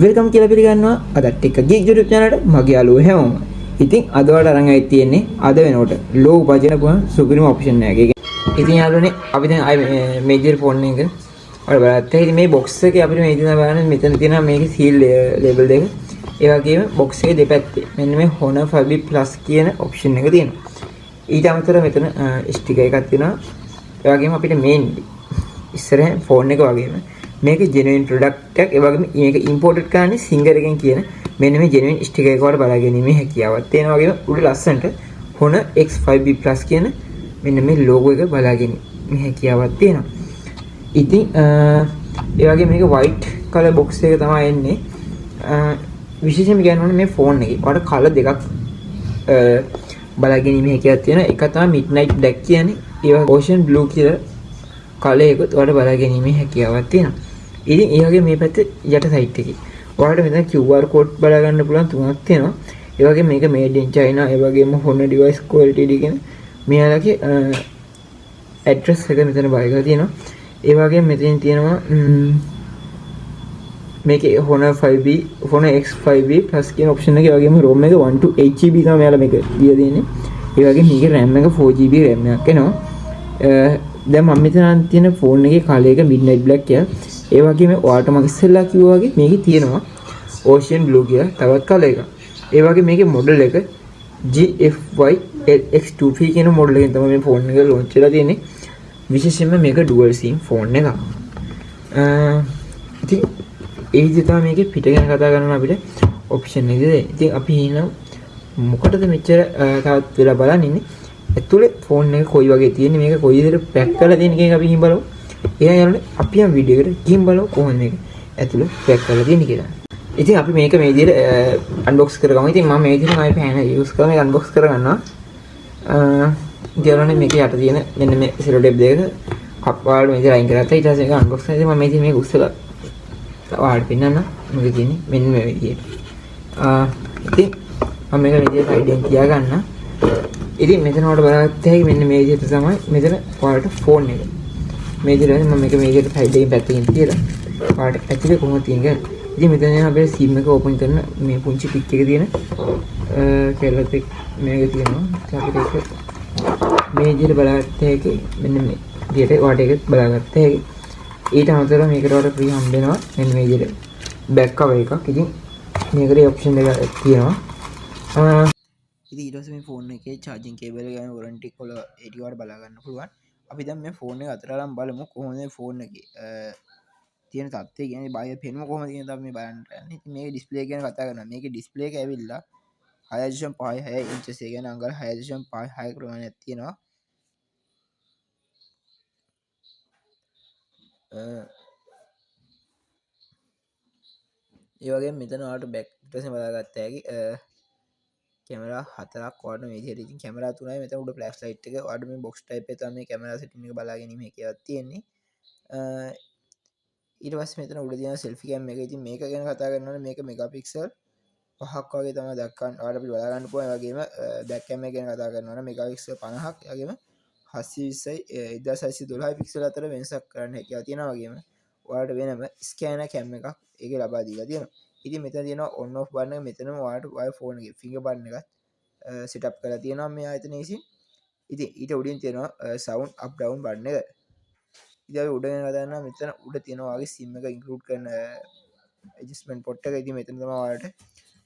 Welcome කියලා පිළිගන්නවා අදත් එක්ක ගීක් YouTube channel එකට මගේ යාළුවෝ හැමෝම. ඉතින් අද වලට අරන් ආයි තියෙන්නේ අද වෙනකොට ලෝ බජන ගුවන් සුපිරිම ඔප්ෂන් එකක්. ඉතින් යාළුවනේ අපි දැන් ආයි මේජර් ෆෝන් එක වල බලත් ඉතින් මේ බොක්ස් එකේ අපිට මේ දින බලන්න මෙතන තියෙනවා මේකේ සීල් ලේබල් දෙක. ඒ වගේම බොක්ස් එකේ දෙපැත්තේ මෙන්න මේ Honor 5B Plus කියන ඔප්ෂන් එක තියෙනවා. ඊට අමතරව මෙතන ස්ටිකර් එකක් තියෙනවා. ඒ වගේම අපිට මේන් ඉස්සරහ ෆෝන් එක වගේම මේක ජෙනුයින් ප්‍රොඩක්ට් එකක්. ඒ වගේම මේක ඉම්පෝර්ටඩ් කරන්නේ සිංගර් එකෙන් කියන මෙන්න මේ ජෙනුයින් ස්ටිකර් එක වල බලා ගැනීමේ හැකියාවක් තියෙනවා. වගේම උඩ ලස්සනට Honor X5B Plus කියන මෙන්න මේ ලෝගෝ එක බලා ගැනීමේ හැකියාවක් තියෙනවා. ඉතින් ඒ වගේම මේක white color box එක තමයි එන්නේ. විශේෂයෙන්ම කියනවා මේ ෆෝන් එකේ වල කලර් දෙකක් බලා ගැනීමේ හැකියාවක් තියෙනවා. එක තමයි midnight black කියන්නේ. ඒ වගේ ocean blue කියලා කලර් එකත් වල බලා ගැනීමේ හැකියාවක් තියෙනවා. ඉතින් ඒ වගේ මේ පැත්තේ යට සයිඩ් එකේ ඔයාලට මෙතන QR code බලා ගන්න පුළුවන් තුනක් තියෙනවා. ඒ වගේම මේක made in China, ඒ වගේම Honor device quality කියන මෙයාලගේ address එක මෙතන බලලා තියෙනවා. ඒ වගේම මෙතන තියෙනවා මේකේ Honor 5B, Honor X5B Plus කියන option එකේ වගේම ROM එක 1 to 8GB තමයි මෙයාලා මේක දීලා දෙන්නේ. ඒ වගේම මේකේ RAM එක 4GB RAM එකක් එනවා. දැන් මම මෙතන තියෙන ෆෝන් එකේ කලර් එක midnight black කියලා. ඒ වගේම ඔයාලට මම ඉස්සෙල්ලා කිව්වා වගේ මේකේ තියෙනවා ocean blue කියලා තවත් කලර් එකක්. ඒ වගේ මේකේ මොඩල් එක GFY LX23 කියන මොඩල් එකෙන් තමයි මේ ෆෝන් එක ලොන්ච් වෙලා තියෙන්නේ. විශේෂයෙන්ම මේක dual sim ෆෝන් එකක්. ඉතින් ඒ විදිහට තමයි මේකේ පිට ගැන කතා කරනවා අපිට ඔප්ෂන් එක දෙන්නේ. ඉතින් අපි හිතනවා මොකටද මෙච්චර තාත් වෙලා බලන් ඉන්නේ. ඇතුලේ ෆෝන් එක කොයි වගේ තියෙන්නේ මේක කොයි විදිහට පැක් කරලා තියෙන එක අපි හිම් බලමු. එහෙනම් යන්නේ අපි යම් වීඩියෝ එකට ගිහින් බලමු කොහොමද මේක ඇතුලේ පැක් කරලා තියෙන්නේ කියලා. ඉතින් අපි මේක මේ විදිහට අන්බොක්ස් කරගමු. ඉතින් මම මේ විදිහට ආයි පෑන යූස් කරලා මේක අන්බොක්ස් කරගන්නවා. ඉතින් මේක යට තියෙන මෙන්න මේ සෙලෝ ටේප් දෙක කප් වල මේ විදිහට අයින් කරගත්තා. ඊට පස්සේ මේක අන්බොක්ස් කරලා ඉතින් මම මේ විදිහට මේක උස්සලා ඔයාලට පෙන්නන්න මොකද තියෙන්නේ මෙන්න මේ විදිහට. ඉතින් මම මේක විදිහට සයිඩ් එකෙන් තියාගන්න. ඉතින් මෙතන වල බලගත්ත හැකි මෙන්න මේ විදිහට තමයි මෙතන ඔයාලට ෆෝන් එක. මේ විදිහට මම මේක මේ විදිහට සයිඩ් එකෙන් පැත්තකින් තියලා ඔයාලට ඇතුලේ කොහොමද තියෙන්නේ. ඉතින් මෙතන අපේ SIM එක ඕපන් කරන මේ පුංචි පික් එක තියෙන කෙල්ලත් එක්ක මේක තියෙනවා. අපිට ඒක මේ විදිහට බලගත්ත හැකි මෙන්න මේ විදිහට ඔයාලට ඒක බලගත්ත හැකි. ඊට අමතරව මේකට වල ෆ්‍රී හම්බ වෙනවා මෙන්න මේ විදිහට බෑක් කවර් එකක්. ඉතින් මේකට ඔප්ෂන් එක තියෙනවා. ඉතින් ඊට පස්සේ මේ ෆෝන් එකේ charging cable එක ගැන warranty එක වල ඒටි වල බලා ගන්න පුළුවන්. අපි දැන් මේ ෆෝන් එක අතට අරන් බලමු කොහොමද මේ ෆෝන් එකේ තියෙන තත්ත්වය කියන්නේ බාහිර පෙනුම කොහොමද කියන අපි මේ බලන්න යන්නේ. ඉතින් මේකේ ඩිස්ප්ලේ එක ගැන කතා කරනවා. මේකේ ඩිස්ප්ලේ එක ඇවිල්ලා 6.56 ඉන්චස් එක කියන්නේ අංගල් 6.56 ප්‍රමාණයක් තියෙනවා. ඒ වගේම මෙතන ඔයාලට බෑක් ඊට පස්සේ බලාගත්ත හැකි කැමරා 4ක් ඔයාලට මේ විදිහට. ඉතින් කැමරා 3යි මෙතන උඩ ෆ්ලෑෂ් ලයිට් එක ඔයාලට මේ බොක්ස් ටයිප් එකේ තමයි මේ කැමරා සෙටින් එක බලා ගැනීම හැකියාවක් තියෙන්නේ. ඊට පස්සේ මෙතන උඩ තියෙන සෙල්ෆි කැම් එක. ඉතින් මේක ගැන කතා කරනවා නම් මේක මෙගාපික්සල් 5ක් වගේ තමයි දක්වන්න ඔයාලට අපිට බලා ගන්න පුළුවන්. ඒ වගේම බෑක් කැම් එක ගැන කතා කරනවා නම් මෙගාපික්සල් 50ක්. ඒ වගේම 720යි 1612 පික්සල් අතර වෙනසක් කරන්න හැකියාව තියෙනවා. වගේම ඔයාලට වෙනම ස්කෑනර් කැම් එකක් ඒකේ ලබා දීලා තියෙනවා. ඉතින් මෙතන තියෙනවා on off බටන් එක. මෙතනම ඔයාලට ඔය ෆෝන් එකේ ෆින්ගර් බටන් එකත් සෙටප් කරලා තියෙනවා මේ ආයතනයේ විසින්. ඉතින් ඊට උඩින් තියෙනවා sound up down බටන් එක. ඉතින් අපි උඩ ගැන කතා කරනවා මෙතන උඩ තියෙනවා ඔයාගේ SIM එක ඉන්ක්ලූඩ් කරන ඇඩ්ජස්ට්මන්ට් පොට් එක. ඉතින් මෙතන තමයි ඔයාලට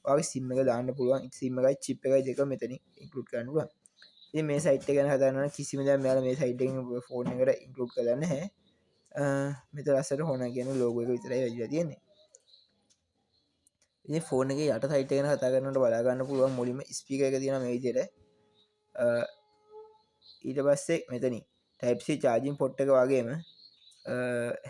ඔයාගේ SIM එක දාන්න පුළුවන්. SIM එකයි chip එකයි දෙකම මෙතනින් ඉන්ක්ලූඩ් කරන්න පුළුවන්. ඉතින් මේ සයිට් එක ගැන කතා කරනවා නම් කිසිම දෙයක් මෙයාලා මේ සයිට් එකෙන් ෆෝන් එකට ඉන්ක්ලූඩ් කරලා නැහැ. මෙතන ලස්සට Honor කියන ලෝගෝ එක විතරයි වැදිලා තියෙන්නේ. ඉතින් ෆෝන් එකේ යට සයිට් එක ගැන කතා කරනකොට බලා ගන්න පුළුවන් මුලින්ම ස්පීකර් එක තියෙනවා මේ විදිහට. ඊට පස්සේ මෙතනින් type C charging port එක වගේම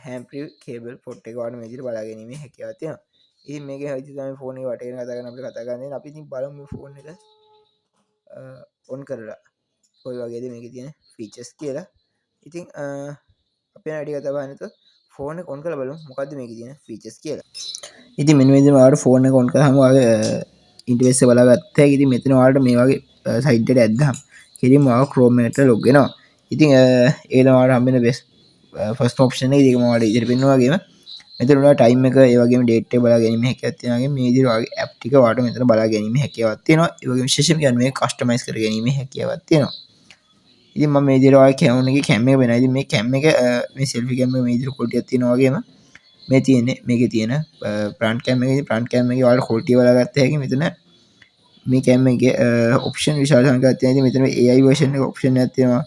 hand free cable port එක වඩ මේ විදිහට බලා ගැනීමේ හැකියාවක් තියෙනවා. ඉතින් මේකේ විදිහට තමයි ෆෝන් එක වටේගෙන කතා කරන අපිට කතා කරන්නේ. අපි ඉතින් බලමු මේ ෆෝන් එක ඔන් කරලා කොයි වගේද මේකේ තියෙන ෆීචර්ස් කියලා. ඉතින් අපි යන වැඩි කතා බලන්න ෆෝන් එක ඔන් කරලා බලමු මොකද්ද මේකේ තියෙන ෆීචර්ස් කියලා. ඉතින් මෙන්න මේ විදිහට ඔයාලට ෆෝන් එක ඔන් කරාම ඔයාගේ ඉන්ටර්ෆේස් එක බලාගත්ත හැකි. ඉතින් මෙතන ඔයාලට මේ වගේ සයිට් එකට ඇද්දාම කෙලින්ම ඔයාලා Chrome එකට ලොග් වෙනවා. ඉතින් ඒක තමයි ඔයාලට හම්බෙන බෙස්ට් ෆස්ට් ඔප්ෂන් එක. ඒක මම ඔයාලට ඉදිරියට පෙන්නුවා වගේම මෙතන ඔයාලා ටයිම් එක ඒ වගේම ඩේට් එක බලා ගැනීම හැකියාවක් තියෙනවා. මේ විදිහට ඔයාගේ ඇප් ටික ඔයාලට මෙතන බලා ගැනීම හැකියාවක් තියෙනවා. ඒ වගේම විශේෂයෙන් කියන්නේ මේ කස්ටමයිස් කර ගැනීම හැකියාවක් තියෙනවා. ඉතින් මම මේ විදිහට ඔයාගේ කැමරා එකේ කැම් එක වෙනවා. ඉතින් මේ කැම් එක මේ සෙල්ෆි කැම් එක මේ විදිහට ක්වොලිටියක් තියෙනවා වගේම මේ තියෙන්නේ මේකේ තියෙන ෆ්‍රන්ට් කැම් එකේ ෆ්‍රන්ට් කැම් එකේ ඔයාලට ක්වොලිටිය බලා ගත්ත හැකි මෙතන මේ කැම් එකේ ඔප්ෂන් විශාල සංඛ්‍යාවක් තියෙනවා. ඉතින් මෙතන AI version එක ඔප්ෂන් එකක් තියෙනවා.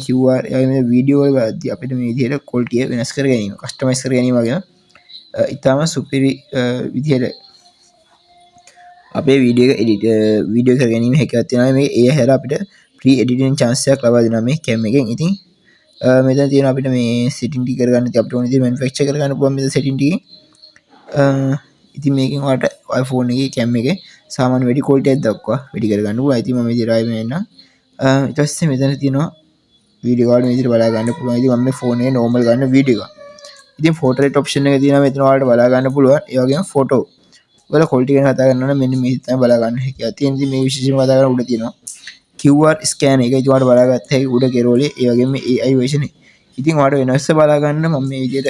QR මේ වීඩියෝ වල බලද්දී අපිට මේ විදිහට ක්වොලිටිය වෙනස් කර ගැනීම කස්ටමයිස් කර ගැනීම වගේම ඉතාම සුපිරි විදිහට අපේ වීඩියෝ කර ගැනීම හැකියාවක් තියෙනවා. මේ ඒ හැර අපිට ප්‍රී එඩිටින් chance එකක් ලබා දෙනවා මේ කැම් එකෙන්. ඉතින් මෙතන තියෙන අපිට මේ setting ටික කරගන්න ඉතින් අපිට ඕන විදිහට manufacture කරගන්න පුළුවන් මේ setting ටිකෙන්. ඉතින් මේකෙන් ඔයාලට iPhone එකේ කැම් එකේ සාමාන්‍ය වැඩි quality එකක් දක්වා වැඩි කරගන්න පුළුවන්. ඉතින් මම මේ විදිහට ආයෙ මෙන්න ඊට පස්සේ මෙතන තියෙනවා වීඩියෝ කාල් මේ විදිහට බලා ගන්න පුළුවන්. ඉතින් මම මේ ෆෝන් එකේ normal ගන්න වීඩියෝ එක. ඉතින් ෆෝටෝ රේට් ඔප්ෂන් එක තියෙනවා මෙතන ඔයාලට බලා ගන්න පුළුවන්. ඒ වගේම ෆෝටෝ වල ක්වොලිටි ගැන කතා කරනවා නම් මෙන්න මේ තමයි බලා ගන්න හැකියාව තියෙන. ඉතින් මේ විශේෂයෙන්ම කතා කරන උඩ තියෙනවා QR ස්කෑන් එක. ඉතින් ඔයාලට බලාගත්ත හැකි උඩ කෙරෝලේ ඒ වගේම AI version එක. ඉතින් ඔයාලට වෙනස්ස බලා ගන්න මම මේ විදිහට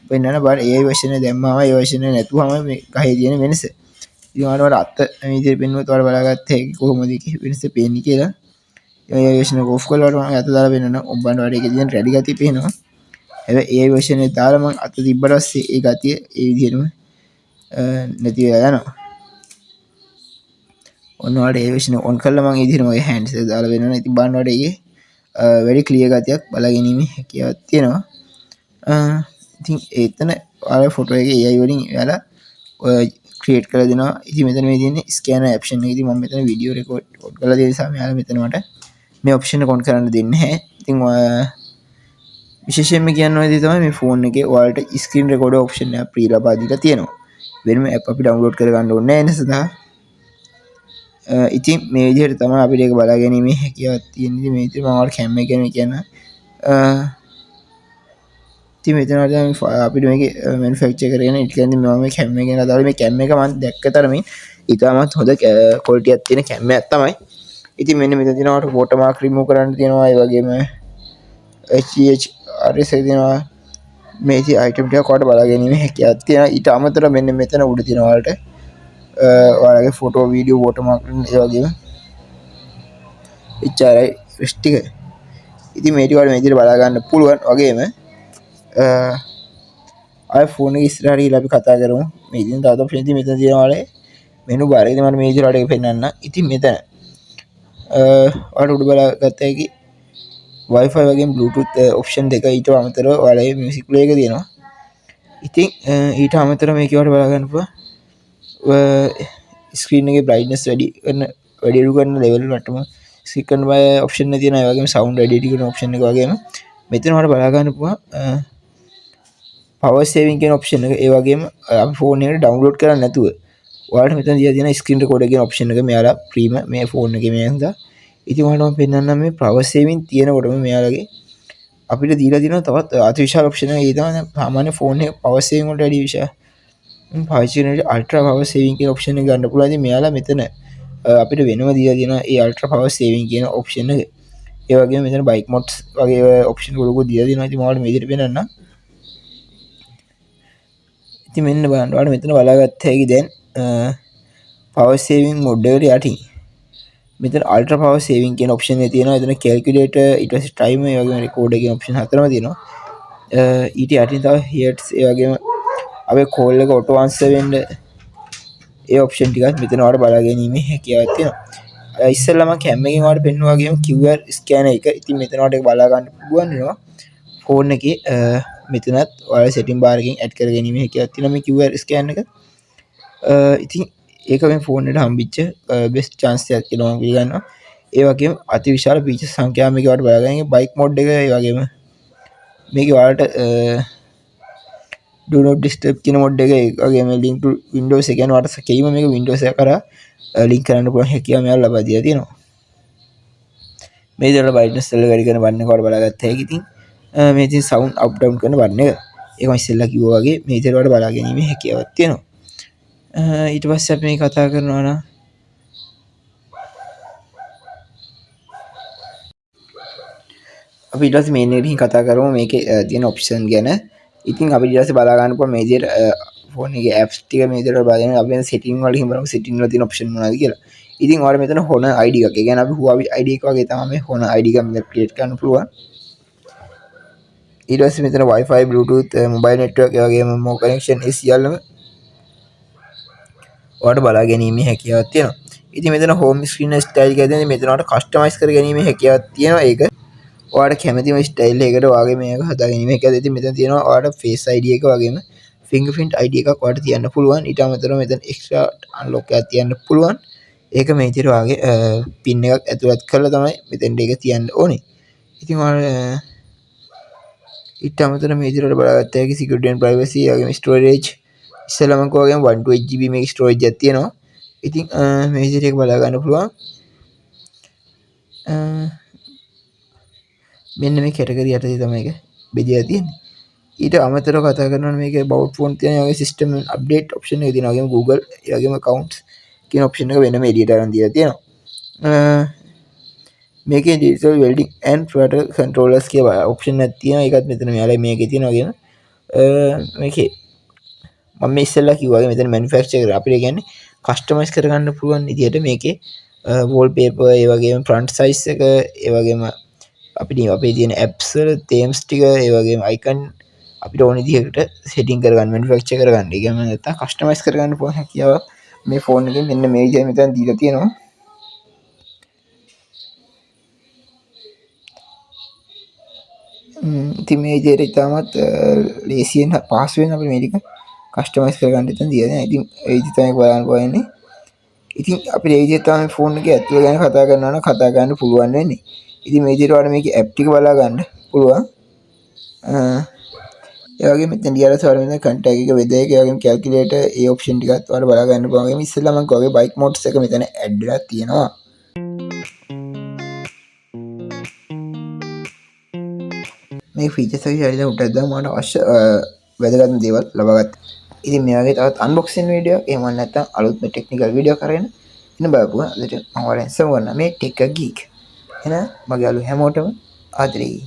වෙනන බාර AI version එක දැම්මම AI version එක නැතුවම මේ ගහේ තියෙන වෙනස. ඉතින් ඔයාලට අත මේ විදිහට පෙන්නුවත් ඔයාලට බලාගත්ත හැකි කොහොමද වෙනස පේන්නේ කියලා. AI version එක ඔෆ් කරලා මම අත දාලා වෙනන ඔබ්බන්න වල එකේ තියෙන රෙඩි ගතිය පේනවා. හැබැයි AI version එක දාලා මම අත තිබ්බට පස්සේ ඒ ගතිය ඒ විදිහටම නැති වෙලා යනවා. ඔන්න ඔයාලට AI version එක ඔන් කරලා මම ඒ විදිහටම ඔය hands එක දාලා වෙනවනේ. ඉතින් බලන්න ඔයාලට ඒකේ very clear ගතියක් බලා ගැනීමේ හැකියාවක් තියෙනවා. ඉතින් එතන ඔයාලා ෆොටෝ එකේ AI වලින් ඔයාලා ක්‍රියේට් කරලා දෙනවා. ඉතින් මෙතන මේ තියෙන්නේ ස්කෑනර් ඔප්ෂන් එක. ඉතින් මම මෙතන වීඩියෝ රෙකෝඩ් කරලා දෙන නිසා මෙයාලා මෙතන මට මේ ඔප්ෂන් එක ඔන් කරන්න දෙන්නේ නැහැ. ඉතින් විශේෂයෙන්ම කියන්න ඕනේ තමයි මේ ෆෝන් එකේ ඔයාලට ස්ක්‍රීන් රෙකෝඩර් ඔප්ෂන් එක ප්‍රී ලබා දීලා තියෙනවා. වෙනම ඇප් අපි ඩවුන්ලෝඩ් කරගන්න ඕනේ නැහැ නේද? ඉතින් මේ විදිහට තමයි අපිට ඒක බලා ගැනීමේ හැකියාවක් තියෙන්නේ. ඉතින් මේ විදිහට මම ඔයාලට කැම් එක ගැන කියන්න ඉතින් මෙතන අපිට මේක මැනුෆැක්චර් කරගෙන ඉට කියන්නේ මම මේ කැම් එක ගැන දාලා මේ කැම් එක මම දැක්ක තරමින් ඉතාමත් හොඳ ක්වොලිටියක් තියෙන කැම් එකක් තමයි. ඉතින් මෙන්න මෙතන තියෙනවා වෝටර්මාර්ක් රිමූව් කරන්න තියෙනවා. ඒ වගේම HEHRS තියෙනවා. මේ ඉතින් අයිටම් ටික ඔයාලට බලා ගැනීමේ හැකියාවක් තියෙනවා. ඊට අමතරව මෙන්න මෙතන උඩ තියෙනවා ඔයාලට ඔයාලගේ ෆොටෝ වීඩියෝ වෝටර්මාර්ක් ඒ වගේම HRIS ටික. ඉතින් මේ ටික ඔයාලට මේ විදිහට බලා ගන්න පුළුවන්. වගේම iPhone එක ඉස්සරහට ගිහලා අපි කතා කරමු. මේ ඉතින් තවත් ඔප්ෂන් ඉතින් මෙතන තියෙනවා ඔයාලේ මෙනු බාර්. ඉතින් මම මේ විදිහට ඔයාලට පෙන්නන්න. ඉතින් මෙතන ඔයාලට උඩ බලා ගත්ත හැකි Wi-Fi වගේම Bluetooth ඔප්ෂන් දෙක ඊට අමතරව ඔයාලගේ මියුසික් ප්ලේ එක තියෙනවා. ඉතින් ඊට අමතරව මේක ඔයාලට බලා ගන්න පුළුවන් ස්ක්‍රීන් එකේ බ්‍රයිට්නස් වැඩි අඩු කරන ලෙවල් වලටම ස්කිප් කරන බය ඔප්ෂන් එක තියෙනවා. ඒ වගේම සවුන්ඩ් එඩිට් කරන ඔප්ෂන් එක වගේම මෙතන ඔයාලට බලා ගන්න පුළුවන් පවර් සේවින් කියන ඔප්ෂන් එක. ඒ වගේම අපි ෆෝන් එකට ඩවුන්ලෝඩ් කරන්නේ නැතුව ඔයාලට මෙතන දීලා තියෙන ස්ක්‍රීන් රෙකෝඩර් කියන ඔප්ෂන් එක මෙයාලා ප්‍රීම මේ ෆෝන් එකේ මේ හින්දා. ඉතින් ඔයාලට මම පෙන්නන්නම් මේ පවර් සේවින් තියෙනකොටම මෙයාලගේ අපිට දීලා තියෙනවා තවත් අතිවිශාල ඔප්ෂන් එකක්. ඒ තමයි සාමාන්‍ය ෆෝන් එක පවර් සේවින් වලට වැඩි විශාල පාවිච්චි කරන අල්ට්‍රා පවර් සේවින් කියන ඔප්ෂන් එක ගන්න පුළුවන්. ඉතින් මෙයාලා මෙතන අපිට වෙනම දීලා තියෙනවා ඒ අල්ට්‍රා පවර් සේවින් කියන ඔප්ෂන් එක. ඒ වගේම මෙතන බයික් මොඩ්ස් වගේ ඔප්ෂන් ගොඩක් දීලා තියෙනවා. ඉතින් මම ඔයාලට මේ විදිහට පෙන්නන්නම්. ඉතින් මෙන්න බලන්න ඔයාලට මෙතන බලාගත්ත හැකි දැන් පවර් සේවින් මොඩ් එකට යටින් මෙතන අල්ට්‍රා පවර් සේවින් කියන ඔප්ෂන් එක තියෙනවා. එතන කැල්කියුලේටර් ඊට පස්සේ ටයිමර් ඒ වගේම රෙකෝඩර් කියන ඔප්ෂන් හතරම තියෙනවා. ඊට යටින් තව හියර්ට්ස් ඒ වගේම අපේ කෝල් එක ඔටෝ ආන්සර් වෙන්න ඒ ඔප්ෂන් ටිකත් මෙතන ඔයාලට බලා ගැනීමේ හැකියාවක් තියෙනවා. ඉස්සෙල්ලාම කැම් එකෙන් ඔයාලට පෙන්වුවා වගේම QR ස්කෑනර් එක. ඉතින් මෙතන ඔයාලට බලා ගන්න පුළුවන් වෙනවා. ෆෝන් එකේ මෙතනත් ඔයාලා සෙටින් බාර් එකකින් ඇඩ් කර ගැනීමේ හැකියාවක් තියෙනවා මේ QR ස්කෑනර් එක. ඉතින් ඒක මේ ෆෝන් එකට හම්බෙච්ච බෙස්ට් chance එකක් කියලා මම පිළිගන්නවා. ඒ වගේම අතිවිශාල ෆීචර් සංඛ්‍යාවක් මේක ඔයාලට බලා ගන්න. බයික් මොඩ් එක ඒ වගේම මේක ඔයාලට do not disturb කියන මොඩ් එක ඒ වගේම link to windows එක යන වට කෙලිම මේක windows එක කරා link කරන්න පුළුවන් හැකියාව මෙයාලා ලබා දීලා තියෙනවා. මේ විදිහට brightness එක වැඩි කරන බටන් එක ඔයාලා බලාගත්ත හැකි. ඉතින් මේ ඉතින් sound up down කරන බටන් එක ඒක මම ඉස්සෙල්ලා කිව්වා වගේ මේ විදිහට ඔයාලා බලා ගැනීමේ හැකියාවක් තියෙනවා. ඊට පස්සේ අපි මේ කතා කරනවා නම් අපි ඊට පස්සේ මේන් එකකින් කතා කරමු මේකේ තියෙන ඔප්ෂන් ගැන. ඉතින් අපි ඊට පස්සේ බලා ගන්න පුළුවන් මේ විදිහට ෆෝන් එකේ apps ටික මේ විදිහට බලගෙන අපි setting වල ගිහින් බලමු setting වල තියෙන option මොනවද කියලා. ඉතින් ඔයාලා මෙතන Honor ID එකක්. ඒ කියන්නේ අපි Huawei ID එක වගේ තමයි මේ Honor ID එක මෙතන create කරන්න පුළුවන්. ඊට පස්සේ මෙතන Wi-Fi Bluetooth mobile network ඒ වගේම more connection ඒ සියල්ලම ඔයාලට බලා ගැනීමේ හැකියාවක් තියෙනවා. ඉතින් මෙතන home screen style එකේ තියෙන මෙතන ඔයාලට customize කර ගැනීමේ හැකියාවක් තියෙනවා. ඒක ඔයාලට කැමතිම style එකකට ඔයාගේ මේක හදා ගැනීම හැකියාවක්. ඉතින් මෙතන තියෙනවා ඔයාලට face ID එක වගේම fingerprint ID එකක් ඔයාලට තියන්න පුළුවන්. ඊට අමතරව මෙතන extra unlock එකක් තියන්න පුළුවන්. ඒක මේ විදිහට ඔයාගේ pin එකක් ඇතුළත් කරලා තමයි මෙතෙන්ට ඒක තියන්න ඕනේ. ඉතින් ඔයාලා ඊට අමතරව මේ විදිහට බලාගත්ත හැකි security and privacy ඒ වගේම storage ඉස්සෙල්ලාම කෝගෙන් 128GB මේක ස්ටෝරේජ් එකක් තියෙනවා. ඉතින් මේ විදිහට ඒක බලා ගන්න පුළුවන්. මෙන්න මේ කැටගරි යටතේ තමයි ඒක බෙදලා තියෙන්නේ. ඊට අමතරව කතා කරනවා මේකේ about phone තියෙන වගේ system update option එක තියෙනවා. වගේම Google ඒ වගේම accounts කියන option එක වෙනම එඩිට් කරන් දීලා තියෙනවා. මේකේ digital welding and throttle controllers කියලා option එකක් තියෙනවා. ඒකත් මෙතන මෙයාලා මේකේ තියෙනවා. වගේම මේකේ මම මේ ඉස්සෙල්ලා කිව්වා වගේ මෙතන manufacturer අපිට කියන්නේ customize කරගන්න පුළුවන් විදිහට මේකේ wallpaper ඒ වගේම front size එක ඒ වගේම අපිට අපේ තියෙන apps වල themes ටික ඒ වගේම icon අපිට ඕන විදිහකට setting කරගන්න manufacture කරගන්න. ඒ කියන්නේ නැත්තම් customize කරගන්න පුළුවන් හැකියාව මේ phone එකෙන් මෙන්න මේ විදිහට මෙතන දීලා තියෙනවා. ඉතින් මේ විදිහට ඉතාමත් ලේසියෙන් පහසුවෙන් අපිට මේක කස්ටමයිස් කරගන්න ඉතින් තියෙනවා. ඉතින් ඒ විදිහට තමයි බලන්න ඕනේ. ඉතින් අපිට ඒ විදිහට තමයි ෆෝන් එකේ ඇතුළ ගැන කතා කරනවා නම් කතා කරන්න පුළුවන් වෙන්නේ. ඉතින් මේ විදිහට ඔයාලා මේකේ ඇප් ටික බලා ගන්න පුළුවන්. ඒ වගේම මෙතන ඩියරස් වල මෙතන කන්ටැක්ට් එක වෙද එක ඒ වගේම කැල්කියුලේටර් ඒ ඔප්ෂන් ටිකත් ඔයාලා බලා ගන්න පුළුවන්. ඉස්සෙල්ලා මම කිව්වා බයික් මොඩ්ස් එක මෙතන ඇඩ් වෙලා තියෙනවා. මේ ෆීචර්ස් එක හරියට උඩට දාලා මට අවශ්‍ය වැදගත් දේවල් ලබා ගත්තා. ඉතින් මේ වගේ තවත් අන්බොක්සින් වීඩියෝ එහෙම නැත්නම් අලුත්ම ටෙක්නිකල් වීඩියෝ කරගෙන ඉන්න බලපුවා. අදට මම ඔයාලෙන් සමු ගන්න මේ ටෙක් ගීක්. එහෙනම් මගේ අලුත් හැමෝටම ආදරෙයි.